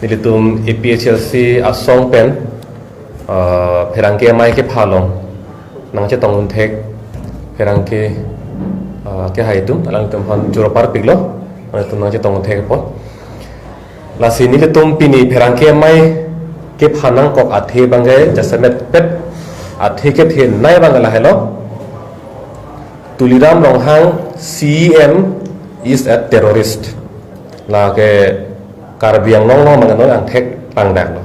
nilitum APHLC asong pen pherangke mai ke phalong nang che tong thek pherangke ke haitum alang tum han juro par piglo tum nang che tong thek po la si nilitum pini pherangke mai ke phanang kok athe bangai jasamet pet athe ke the nai bangala hello Tuliram Ronghang CM is a terrorist la ke Karbiang nong mangano ang thek pangdak lo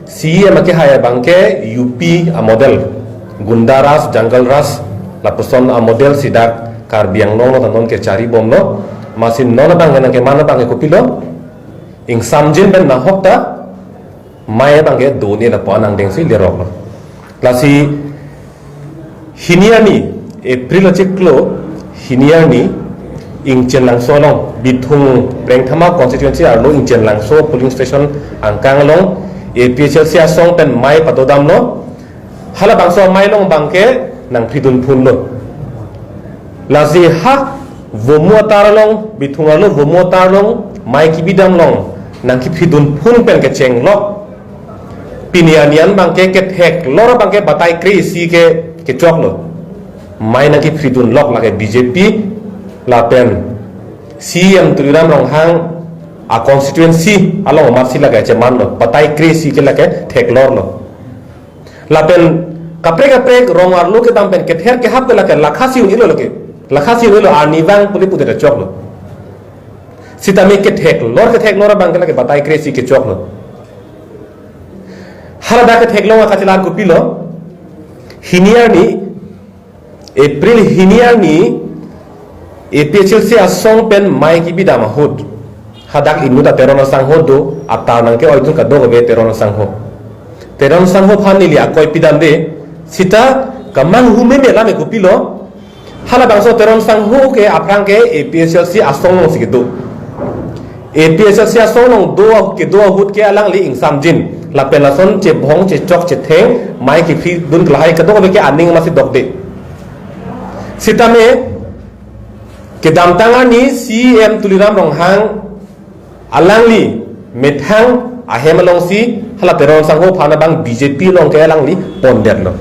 CM ke haya bangke UP a model Gundaras Jungle Ras la person a model sidak Karbiang nong tanon ke cari bom lo masin nona bangana ke mana bangke kopilo ing samjin ben na hokta maya bangke doni la panang deng si lerok lo klasi hiniani April ceklo hiniani Ingchen Langso long Bithung Prengthama constituency arlo Ingchen Langso polling station angkang long APHLC asong pen mai patodam no hala bangso mai long bangke nang phidun phun lo lazi ha vomu tar long Bithung arlo vomu tar long mai kibidam long nang ki phidun phun pen ke cheng lo pinianian bangke ke thek lor bangke batai kri si ke chok lo mai nang ki phidun lok lage BJP Lapen CM Tuliram Ronghang a constituency along marsi laga ceman lo batai krisi ke lage theklor lo lapen kapre rongar lo ke tampen ke ther ke hap ke lage lakhasi unilo lage lakhasi unilo arnivang puli pude chok lo sitame ke theklor bang ke lage batai krisi ke chok lo harada ke theklor ka chilan ko pilo hiniani April hiniani APHLC asong pen mai ki bidama hud hadak inuda terona sangho do atar nangke oitun ka do be terona sangho phanili akoi pidande sita kamang hume mela me kupilo hala bangso teron sangho ke aprang ke APHLC asong no sigido APHLC asong no do ke do hud ke alang li insam jin la pelason che bhong che chok che theng mai ki phi dun klahai ka do be ke aning ma si dokde sita me ke damtanga ni CM Tuliram Ronghang alangli methang ahemalong si hala teron sangho phana bang BJP long ke alangli ponder lo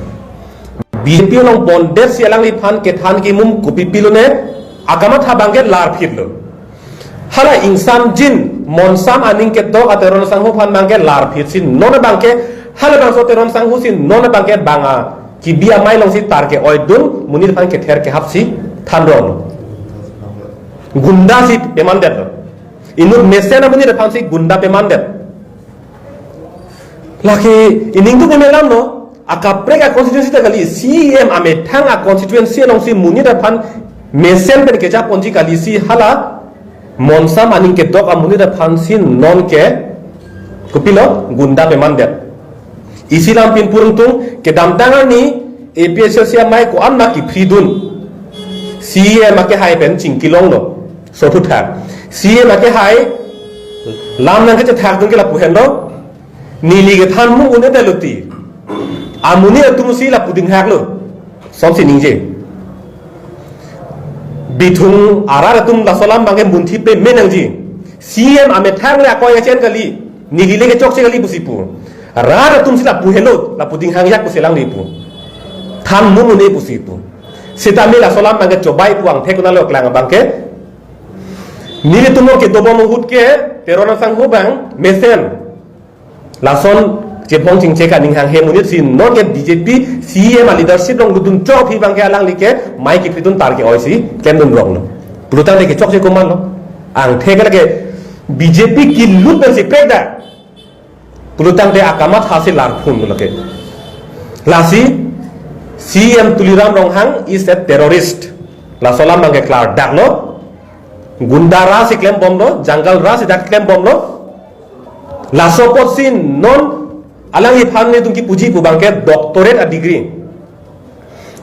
BJP long ponder si alangli phan ke than ki mum kupi pilone agama tha bang ke lar phit lo hala insam jin monsam aning ke do ateron sangho phan bang ke lar phit sin non bang ke hala bang so teron sangho sin non bang ke banga ki bia mai long si tar ke oidun munir phan ke ther ke hapsi thandron Gunda si pemandet inut mesena bunyi depan si gunda pemandet laki ining tu pemelam no akapre ka constituency ta kali CM ame thang a constituency long si muni depan mesen pen keja ponji kali si hala monsam aning ke dok amuni depan si non ke kupilo gunda pemandet isilam pin puruntung ke damdangan ni APHLC mai ko amna ki fridun CM ke hai pen chingkilong no so thu thak CM ke hai lam nang ke thak dung ke la puhen do nili ke than mu une te luti amuni atum si la puding hak lo som si ningje Bithung arar atum la salam bange munthi pe menang ji CM ame thang la ko ya chen kali nili le ke chok che kali pusipu arar atum si la puhelo la puding hang yak puselang ni pu than mu ne pusipu sitami la salam bange chobai puang thekuna lo klang bangke Nili tumor ke dobom hut ke terona sang hubang mesen lason jepong ching cheka ning hang hemunit sin non ke BJP CM leadership long dudun chok hi bang ke alang like mai ki pritun tar ke oisi kendun rong no pulutan ke chok che koman no ang thega ke BJP ki lut ben si pekda pulutan de akamat hasil lar phun no ke lasi CM Tuliram Ronghang is a terrorist la solam bang ke klar dak no Gunda ras iklem bom lo, jungle ras idak iklem bom lo. Laso pot sin non alang iphan ne tungki puji pu bangke doctorate a degree.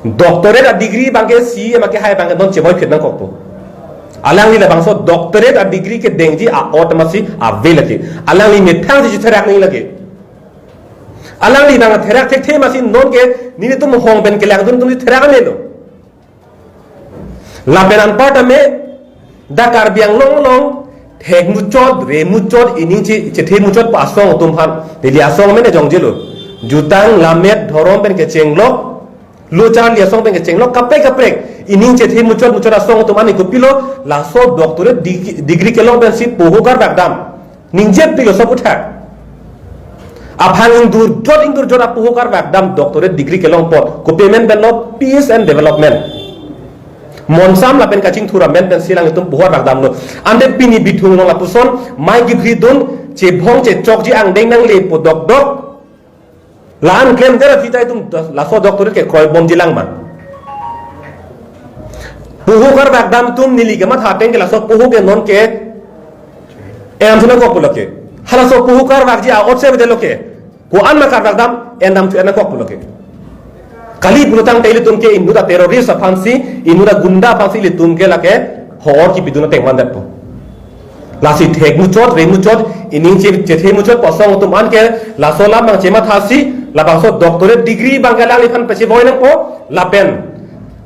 Doctorate a degree bangke si emake hai bangke non cheboy phit nang kokpo. Alang ni la bangso doctorate a degree ke dengji a automasi a velake. Alang ni methang ji therak ni lage. Alang ni nang therak thek the masin non ke ni tum hong ben ke lag dun tum therak ne lo. La penan part me Dakar biang long long thek muchot re muchot ining che the muchot pa song tum phan de lia song men jong jelo jutang lamet thorom ben ke chenglok lu chan lia song ben ke chenglok kapek ining che the muchot song tum ani ko pilo la so doctorate degree ke long ben si pohokar bagdam ningje pilo so utha Aphang indur jod pohokar bagdam doctorate degree ke long pot ko payment ben lo peace and development Monsam la pen kaching thura men pen silang itum pohor bagdam lo ande pini bithung long apuson mai gi bridun che bhong che chokji ang deng nang le po dok lan claim dera fitai tum la so doctorate ke khoi bom jilang man pohokar bagdam tum nili ke mat hateng ke la so poho ke non ke em thuna ko puloke hala so pohokar bagji a otse be loke ko an makar bagdam endam tu ena ko puloke kali bulutang taili tumke inuda teroris afansi inuda gunda afansi li tumke lake hor ki biduna tengman datpo lasi thek muchot re muchot ining che the muchot posong tum an ke la sola mang chema thasi la bangso doctorate degree bangala li phan pechi boy nang po la pen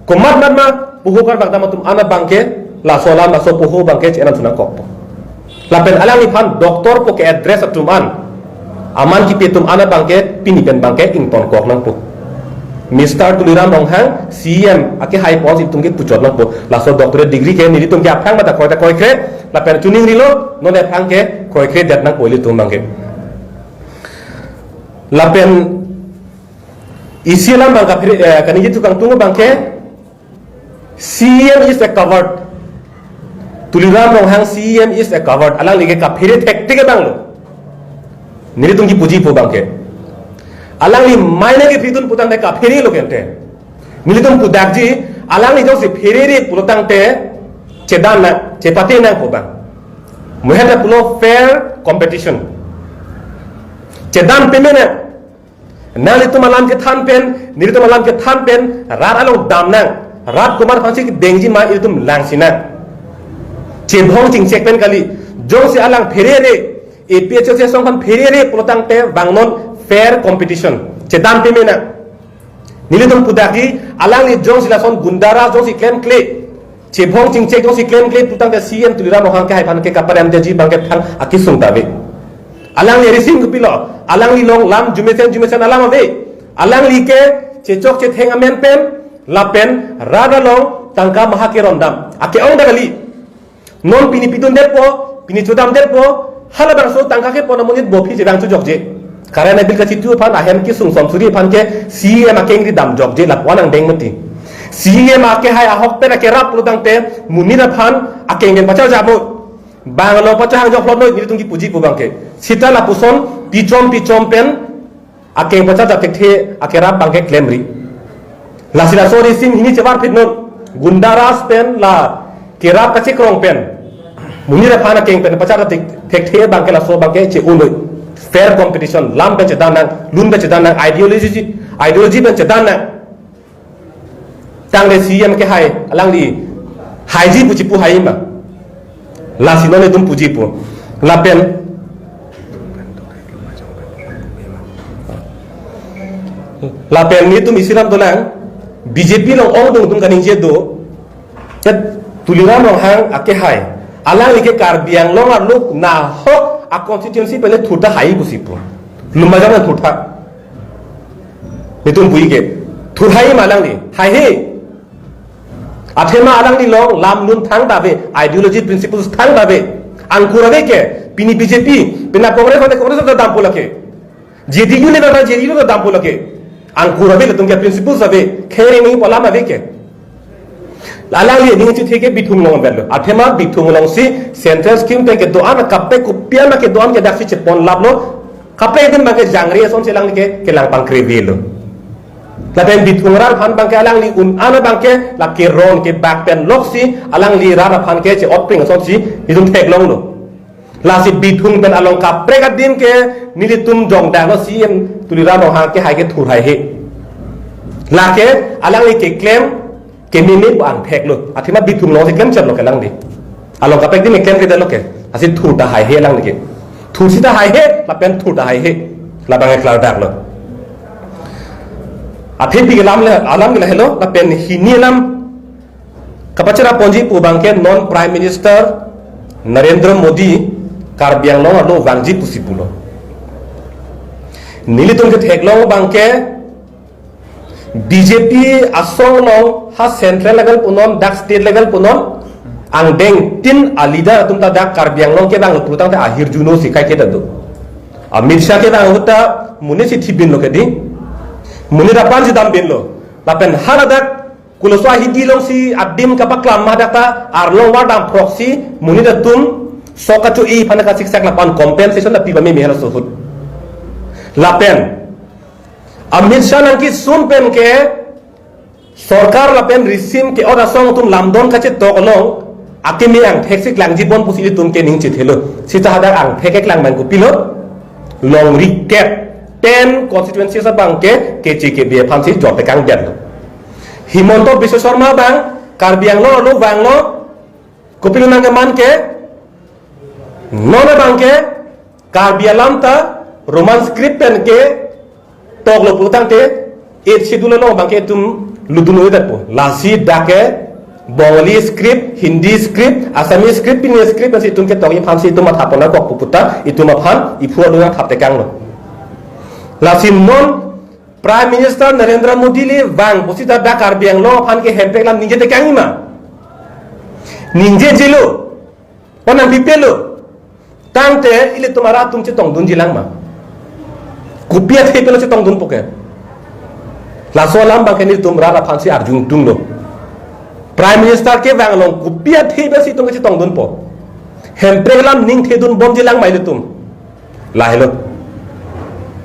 komat ma pohokar bagdam tum ana bangke la sola ma so poho bangke chena thuna ko la pen alang li phan doctor ko ke address tum an aman ki petum ana bangke pini pen bangke ington kok nang po Mr. Tuliram Ronghang CM ake high post itungke puchot nang po la so doctorate degree ke nili tumke aphang mata koi kre la pen tuning rilo no le phang ke koi kre dat nang poili tum bangke la pen isilam bangka kaniji tukang tungu bangke CM is a covered Tuliram Ronghang CM is a covered alang lige ka phire thek tege banglo nili tumki puji po bangke alang ni maine ke pidun putang te ka pheri lo kente militum pudakji alang ni josi pheri putang te chedan na chepate na pobang muhenda pulo fair competition chedan pemena nali tum alam ke than pen nilitum alam ke than pen rar along dam nang rat kumar phansi ki dengji ma ilitum langsina chebhong ching chek pen kali josi alang pheri re APHO se song phan pheri re putang te bangnon fair competition chedan pemena nilitum pudaki alang ni jong silason gundara jong si claim clay chebhong chingche jong si claim clay putang ke CM Tuliram Ronghang ke haipan ke kaparam de ji bangke thang akisung tabe alang ni rising kupilo alang ni long lam jumesen alang ave alang li ke chechok che theng amen pen la pen rada long tangka mahake rondam ake ong dagali non pini pitun depo pini chodam depo hala bangso tangka ke ponamonit bofi jedang chu jokje karena bil kasitu pan ahem ki sung somsuri pan ke CM akeng di dam jok je lap wanang deng mati CM ake hai ahok pe na ke rap pulutang te munira pan akeng gen pachal jamu banglo pachang jok lodno ni tungki puji pu bangke sita la puson pichom pen akeng pachal jak the ake rap bangke klemri la sila sori sim hini chewar pitnon gundaras pen la ke rap kache krong pen munira pan akeng pen pachal tek the bangke la so bangke che unoi fair competition lam ben chedan nang lun ben chedan nang ideology ben chedan nang tang le CM ke hai alang li hai ji puji pu hai ma la sino le dum puji pu la pen ni tum isiram dolang BJP long ong dum kaning je do tet Tuliram Ronghang ake hai alang li ke karbiang long ar luk na hok a constituency pele thuta hai busipu lumba jang thuta nitum bui ke thurhai malang ni hai he athema alang ni long lam nun thang dabe ideology principles thang dabe angkurave ke pini BJP pina congress da dam polake JDU ne da JDU da dam polake angkurave le tumke principles dabe khere ni pola ma ke alang li ning chi theke bithum long bel athema bithum long si central scheme pe ke doan kappe kupia ma ke doan ke daksi che pon lablo kappe din ma ke jangri son che lang ke lang pang krevelo la ben bithum rar phan bang ke alang li un ana bang ke la ke ron ke back pen lok si alang li rar phan ke che opring son si bidum thek long lo la si bithum ben along kappe ka din ke nilitum jong da no CM Tuliram Ronghang ke hai ke thur hai he la ke alang li ke claim ke mimi bang thek lo athima bithum no se claim chal lo ke lang di along ka pek di me claim ke da lo ke asin thur da hai he lang ni ke thur si da hai he la pen thur da hai he la bang e klar dak lo athe bi lam le alam le hello la pen hini lam kapachara ponji pu bang ke non prime minister Narendra Modi Karbi Anglong alo wangji pusipulo nilitung ke theklong bangke BJP asong long ha central level punon dak state level punon ang deng tin alida tum ta dak Karbi Anglong ke bang putang ta ahir juno sikai ke dadu Amit Shah ke bang huta muni si thibin lo ke di muni rapan si dam bin lo lapen haladak kuloswa hidi long si adim kapaklam madata arlong wadam proxy muni da tum sokachu i panaka siksak lapan compensation la piba me mehra sohut lapen Amit Shah nangki sun pen ke sarkar lapen risim ke ora song tum lamdon kache tokolong akimi ang theksik lang jibon pusili tum ke ning chithelo sita hadar ang thekek lang man ko pilot long recap 10 constituencies bangke KJKB phamsi jote kang den Himonto Biswa Sharma bang Karbi Anglong lo banglo kopilo nang manke nona bangke Karbi Alamta Roman script pen ke toglo putang te et schedule lo bangke tum luduno idapo lasi dake Bengali script Hindi script Assamese script Pinyin script asi tum ke togi phamsi tum mathapona kok puputa itu maphan iphua lunga thapte kanglo lasi non Prime Minister Narendra Modi le wang posita da Karbi Anglong phan ke hempek lam ninje te kangima ninje jelo onang pipelo tangte ile tumara tumche tongdun jilang ma kupia the pelo che tongdun poke la solam ba keni tumra la phansi arjung tunglo Prime Minister ke wanglong kupia the be si tung che tongdun po hempek lam ning the dun bom jilang mai le tum la hello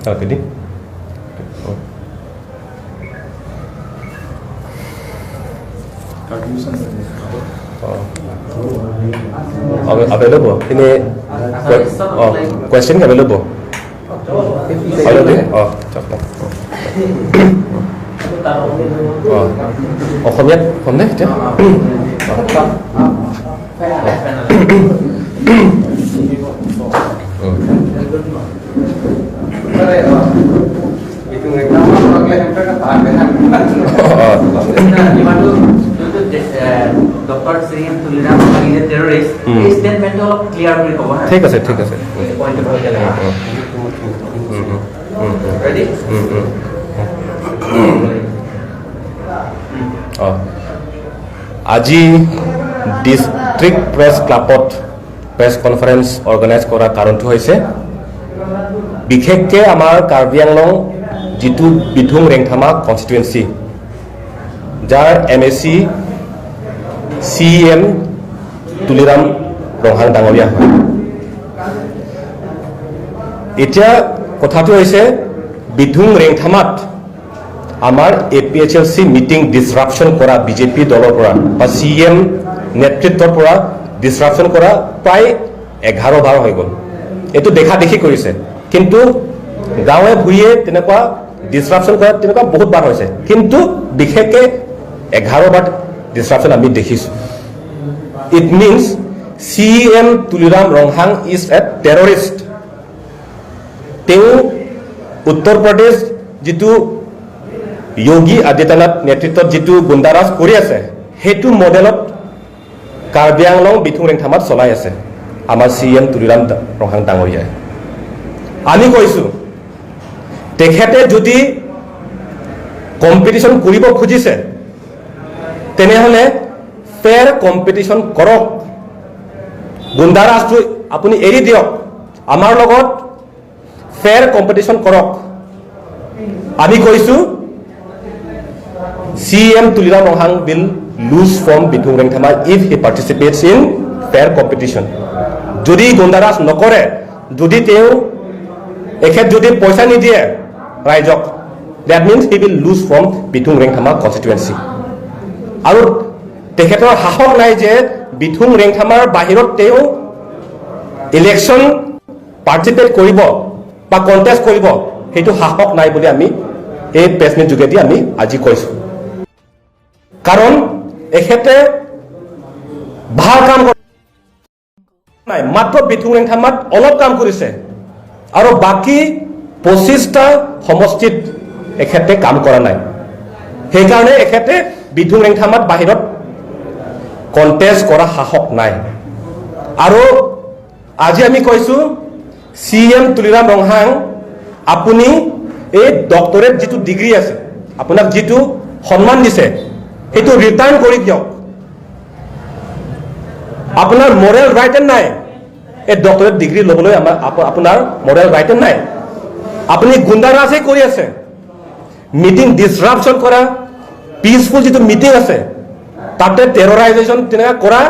okay available ini question available cepat 어컴이야? 없네? 이제? Dr. Sriam Tuliram is a terrorist. His statement of clear recover. Take a set. Point of ready? আজি district press ক্লাবত press conference organise করার কারণটো হয়েছে বিশেষকে আমার কার্বি আংলং যেটো বিধুং রেংথামা constituency যার MSc CEM তুলিরাম Ronghang ডাঙৰীয়া হয় এতিয়া কথাটো হৈছে বিধুং ৰেংথামাত আমাৰ APHLC মিটিং ডিসৰাপশন কৰা বিজেপি দলৰ পৰা বা CM নেতৃত্বৰ পৰা ডিসৰাপশন কৰা প্ৰায় 11 বাৰ হৈ গল এটো দেখা দেখি কৰিছে কিন্তু গাঁৱে ভুঁইয়ে তেনেকুৱা ডিসৰাপশন কৰা তেনেকুৱা বহুত বাৰ হৈছে কিন্তু বিশেষকে 11 বাৰ ডিসরাপশন আমি দেখিছো it means CM Tuliram Ronghang is a terrorist তেও উত্তৰ প্ৰদেশ যেটো যোগী আদিত্যনাথ নেতৃত্বত যেটো গুণ্ডাৰাজ কৰি আছে হেতু মডেলত কাৰ্বি আংলং বিথুং ৰেংথামাত চলাই আছে আমাৰ CM তুলিৰাম ৰংহাং ডাঙৰীয়াই আমি কৈছো তেখেতে যদি কম্পিটিশন কৰিব খুজিছে তেনেহলে ফেয়াৰ কম্পিটিশন কৰক গুণ্ডাৰাজটো আপুনি এৰি দিয়ক আমাৰ লগত ফেয়াৰ কম্পিটিশন কৰক আমি কৈছো CM Tuliram Ronghang will lose from Bithung Rengthama if he participates in fair competition যদি গুণ্ডাৰাজ নকৰে যদি তেও এখেত যদি পইচা নিদিয়ে ৰাইজক that means he will lose from Bithung Rengthama constituency আৰু তেখেতৰ সাহস নাই যে বিথুং ৰেংথামাৰ বাহিৰত তেও ইলেকশন পাৰ্টিসিপেট কৰিব বা কন্টেস্ট কৰিব হেতু সাহস নাই বুলি আমি এই প্ৰেছমিট যোগেদি আমি আজি কৈছো কাৰণ এখেতে ভাল কাম নাই মাত্ৰ বিথুং ৰেংথামাত অলপ কাম কৰিছে আৰু বাকি 25টা সমষ্টিত এখেতে কাম কৰা নাই সেই কাৰণে এখেতে বিথুং ৰেংথামাত বাহিৰত কন্টেস্ট কৰা সাহস নাই আৰু আজি আমি কৈছোঁ CM তুলিৰাম ৰংহাং আপুনি এই ডক্টৰেট যিটো ডিগ্ৰী আছে আপোনাক যিটো সন্মান দিছে সেইটো ৰিটাৰ্ণ কৰি দিয়ক আপোনাৰ মৰেল ৰাইট নাই এই ডক্টৰেট ডিগ্ৰী ল'বলৈ আপোনাৰ মৰেল ৰাইট নাই আপুনি গুণ্ডাৰাজে কৰি আছে মিটিং ডিছৰাপশ্যন কৰা পিচফুল যিটো মিটিং আছে তাতে টেৰৰাইজেশ্যন তেনেকুৱা কৰা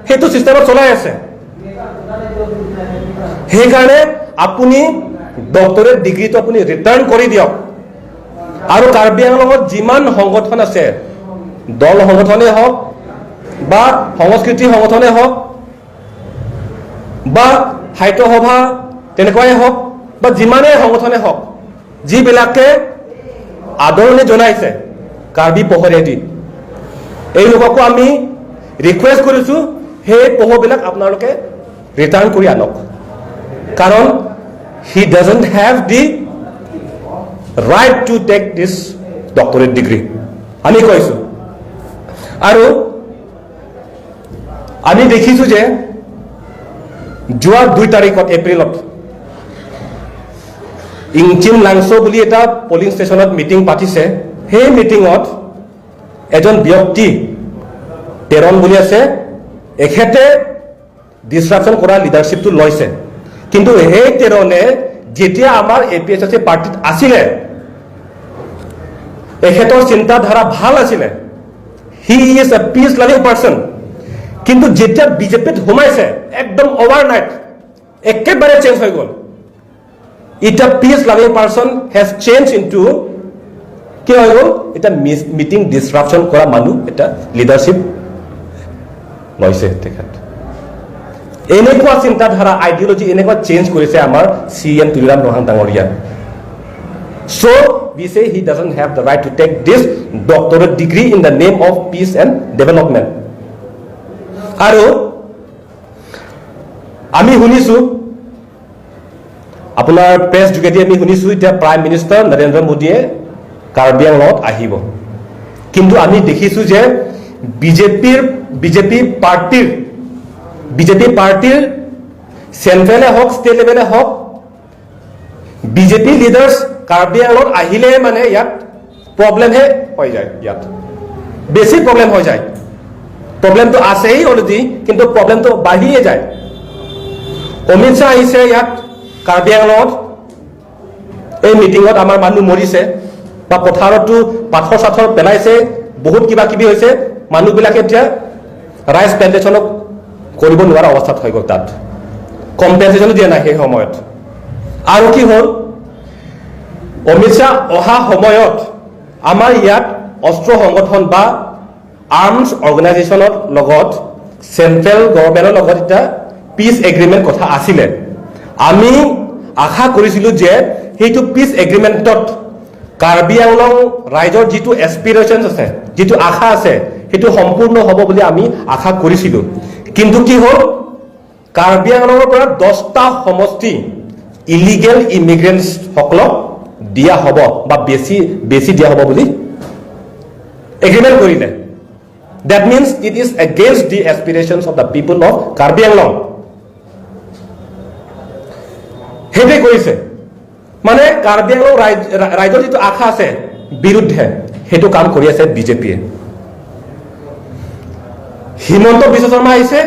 সেইটো চিষ্টেমত চলাই আছে সেইকাৰণে আপুনি ডক্টৰেট ডিগ্ৰীটো আপুনি ৰিটাৰ্ণ কৰি দিয়ক আৰু কাৰ্বি আংলঙত যিমান সংগঠন আছে দল সংগঠনেই হওক বা সংস্কৃতি সংগঠনেই হওক বা সাহিত্য সভা তেনেকুৱাই হওক বা যিমানেই সংগঠনেই হওক যিবিলাকে আদৰণি জনাইছে কাৰ্বি পহৰেদি এই লোককো আমি ৰিকুৱেষ্ট কৰিছোঁ সেই পহৰবিলাক আপোনালোকে ৰিটাৰ্ণ কৰি আনক কাৰণ he doesn't have the right to take this doctorate degree আমি কৈছোঁ আৰু আমি দেখিছোঁ যে যোৱা 2 তাৰিখত এপ্ৰিলত ইংচিম লাংছ বুলি এটা পলিং ষ্টেচনত মিটিং পাতিছে সেই মিটিঙত এজন ব্যক্তি তেৰণ বুলি আছে এখেতে ডিছৰাপশ্যন কৰা লিডাৰশ্বিপটো লৈছে কিন্তু সেই তেৰণে যেতিয়া আমাৰ APSC পাৰ্টিত আছিলে এখেতৰ চিন্তাধাৰা ভাল আছিলে he is a peace loving person কিন্তু যেতিয়া বিজেপিত সোমাইছে একদম অভাৰনাইট একেবাৰে চেঞ্জ হৈ গ'ল এটা peace loving person has change into কি হৈ গ'ল এটা মিটিং ডিছৰাপশ্যন কৰা মানুহ এটা লিডাৰশ্বিপ লৈছে তেখেত এনেকুৱা চিন্তাধাৰা আইডিঅলজি এনেকুৱা চেঞ্জ কৰিছে আমাৰ CM তুলিৰাম ৰংহাং ডাঙৰীয়া so we say he doesn't have the right to take this doctorate degree in the name of peace and development আৰু আমি শুনিছোঁ আপোনাৰ প্ৰেছ যোগেদি আমি শুনিছোঁ এতিয়া প্ৰাইম মিনিষ্টাৰ নৰেন্দ্ৰ মোদীয়ে কাৰ্বি আংলঙত আহিব কিন্তু আমি দেখিছোঁ যে বিজেপি পাৰ্টিৰ চেণ্ট্ৰেলে হওক ষ্টেট লেভেলে হওক বিজেপি লিডাৰ্ছ কাৰ্বি আংলঙত আহিলে মানে ইয়াত প্ৰব্লেমহে হৈ যায় ইয়াত বেছি প্ৰব্লেম হৈ যায় প্ৰব্লেমটো আছেই অলৰেডি কিন্তু প্ৰব্লেমটো বাঢ়িয়ে যায় অমিত শ্বাহ আহিছে ইয়াত কাৰ্বি আংলঙত এই মিটিঙত আমাৰ মানুহ মৰিছে বা পথাৰতো পাথৰ চাথৰ পেলাইছে বহুত কিবা কিবি হৈছে মানুহবিলাকে এতিয়া ৰাইচ প্লেণ্টেশ্যনক কৰিব নোৱাৰা অৱস্থাত হৈ গ'ল তাত কম্পেনচেশ্যনো দিয়া নাই সেই সময়ত আৰু কি হ'ল অমিত শ্বাহ অহা সময়ত আমাৰ ইয়াত অস্ত্ৰ সংগঠন বা আৰ্মছ অৰ্গেনাইজেশ্যনৰ লগত চেণ্ট্ৰেল গভৰ্ণমেণ্টৰ লগত এটা পিচ এগ্ৰিমেণ্ট কথা আছিলে আমি আশা কৰিছিলোঁ যে সেইটো পিচ এগ্ৰিমেণ্টত কাৰ্বি আংলং ৰাইজৰ যিটো এছপিৰেশ্যন আছে যিটো আশা আছে সেইটো সম্পূৰ্ণ হ'ব বুলি আমি আশা কৰিছিলোঁ কিন্তু কি হ'ল কাৰ্বি আংলঙৰ পৰা 10টা সমষ্টি ইলিগেল ইমিগ্ৰেণ্টছসকলক দিয়া হ'ব বা বেছি দিয়া হ'ব বুলি এগ্ৰিমেণ্ট কৰিলে that means it is against the aspirations of the people of Karbi Anglong হেবে কৰিছে মানে কাৰ্বি আংলং ৰাইজৰ যিটো আশা আছে বিৰুদ্ধে সেইটো কাম কৰি আছে বিজেপিয়ে হিমন্ত বিশ্ব শৰ্মা আহিছে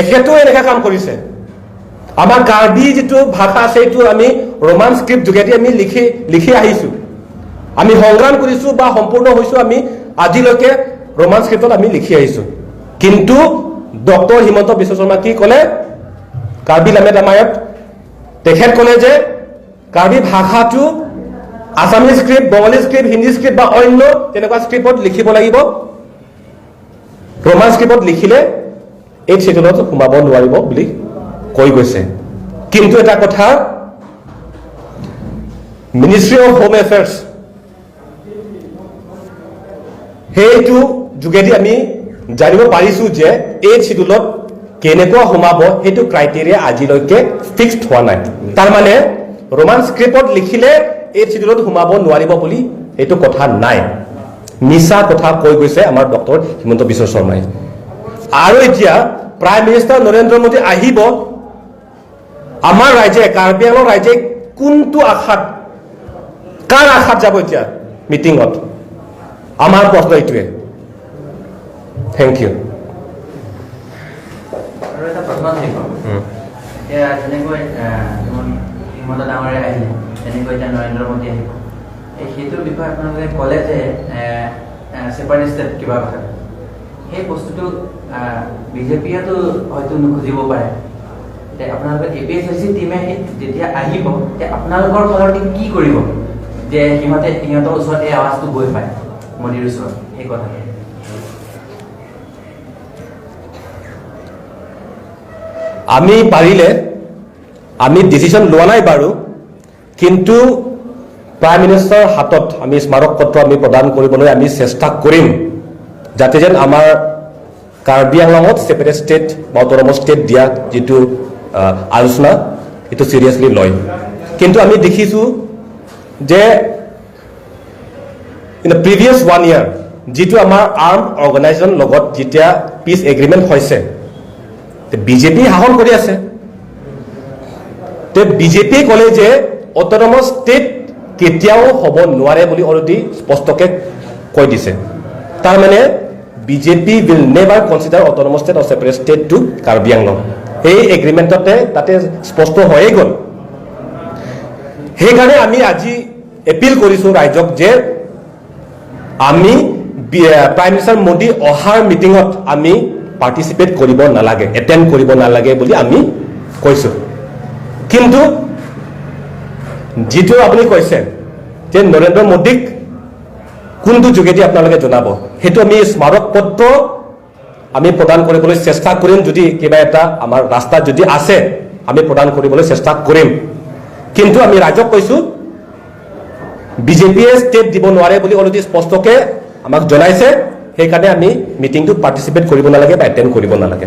এখেতো এনেকা কাম কৰিছে আমাৰ কাৰ্বি যিটো ভাষা আছে এইটো আমি ৰোমান স্ক্ৰিপ্ট যোগেদি আমি লিখি আহিছোঁ আমি সংগ্ৰাম কৰিছোঁ বা সম্পূৰ্ণ হৈছোঁ আমি আজিলৈকে ৰোমান স্ক্ৰিপ্টত আমি লিখি আহিছোঁ কিন্তু ডক্টৰ হিমন্ত বিশ্ব শৰ্মা কি ক'লে কাৰ্বি লামেদামায়ত তেখেত ক'লে যে কাৰ্বি ভাষাটো আছামিজ স্ক্ৰিপ্ট বঙালী স্ক্ৰিপ্ট হিন্দী স্ক্ৰিপ্ট বা অন্য তেনেকুৱা স্ক্ৰিপ্টত লিখিব লাগিব ৰোমান স্ক্ৰিপ্টত লিখিলে এই চিটুলত সোমাব নোৱাৰিব বুলি কৈ গৈছে কিন্তু এটা কথা মিনিষ্ট্ৰী অফ হোম এফেয়াৰ্ছ সেইটো যোগেদি আমি জানিব পাৰিছোঁ যে এই চিটুলত কেনেকুৱা সোমাব সেইটো ক্ৰাইটেৰিয়া আজিলৈকে ফিক্সড হোৱা নাই তাৰমানে ৰোমান স্ক্ৰিপ্টত লিখিলে এই চিটুলত সোমাব নোৱাৰিব বুলি এইটো কথা নাই মিছা কথা কৈ গৈছে আমাৰ ডক্টৰ হিমন্ত বিশ্ব শৰ্মাই আৰু এতিয়া প্ৰাইম মিনিষ্টাৰ নৰেন্দ্ৰ মোদী আহিব আমাৰ ৰাইজে কাৰ্বি আংলং ৰাইজে কোনটো আশাত কাৰ আশাত যাব এতিয়া মিটিঙত আমাৰ প্ৰশ্ন এইটোৱে থেংক ইউ আৰু এটা প্ৰশ্ন থাকিব এতিয়া যেনেকৈ হিমন্ত ডাঙৰীয়া আহিলে তেনেকৈ এতিয়া নৰেন্দ্ৰ মোদী আহিব সেইটোৰ বিষয়ে আপোনালোকে ক'লে যে ছেপাৰেট ষ্টেট কিবা কথা সেই বস্তুটো বিজেপিয়েতো হয়তো নুখুজিব পাৰে এতিয়া আপোনালোকৰ APSSC টিমে যেতিয়া আহিব তেতিয়া আপোনালোকৰ ফালৰ কি কৰিব যে সিহঁতৰ ওচৰত এই আৱাজটো গৈ পায় মোদীৰ ওচৰত সেই কথা আমি পাৰিলে আমি ডিচিশ্যন লোৱা নাই বাৰু কিন্তু প্ৰাইম মিনিষ্টাৰৰ হাতত আমি স্মাৰক পত্ৰ আমি প্ৰদান কৰিবলৈ আমি চেষ্টা কৰিম যাতে যেন আমাৰ কাৰ্বি আংলঙত ছেপাৰেট ষ্টেট বা অট'নমাছ ষ্টেট দিয়া যিটো আলোচনা এইটো চিৰিয়াছলি লয় কিন্তু আমি দেখিছোঁ যে ইন দ্য প্ৰিভিয়াছ 1 year যিটো আমাৰ আৰ্ম অৰ্গেনাইজেশ্যন লগত যেতিয়া পিচ এগ্ৰিমেণ্ট হৈছে বিজেপি শাসন কৰি আছে বিজেপিয়ে ক'লে যে অট'নমাছ ষ্টেট কেতিয়াও হ'ব নোৱাৰে বুলি অলৰেডি স্পষ্টকৈ কৈ দিছে তাৰমানে BJP will never consider autonomous state or separate state to Karbi Anglong এই এগ্ৰিমেণ্টতে তাতে স্পষ্ট হৈয়ে গ'ল সেইকাৰণে আমি আজি এপিল কৰিছোঁ ৰাইজক যে আমি প্ৰাইম মিনিষ্টাৰ মোদী অহাৰ মিটিঙত আমি পাৰ্টিচিপেট কৰিব নালাগে এটেণ্ড কৰিব নালাগে বুলি আমি কৈছোঁ কিন্তু যিটো আপুনি কৈছে যে নৰেন্দ্ৰ মোদীক কোনটো যোগেদি আপোনালোকে জনাব সেইটো আমি স্মাৰক পত্ৰ আমি প্ৰদান কৰিবলৈ চেষ্টা কৰিম যদি কিবা এটা আমাৰ ৰাস্তা যদি আছে আমি প্ৰদান কৰিবলৈ চেষ্টা কৰিম কিন্তু আমি ৰাইজক কৈছোঁ বিজেপিয়ে ষ্টেট দিব নোৱাৰে বুলি অলৰেডি স্পষ্টকৈ আমাক জনাইছে সেইকাৰণে আমি মিটিংটোত পাৰ্টিচিপেট কৰিব নালাগে বা এটেণ্ড কৰিব নালাগে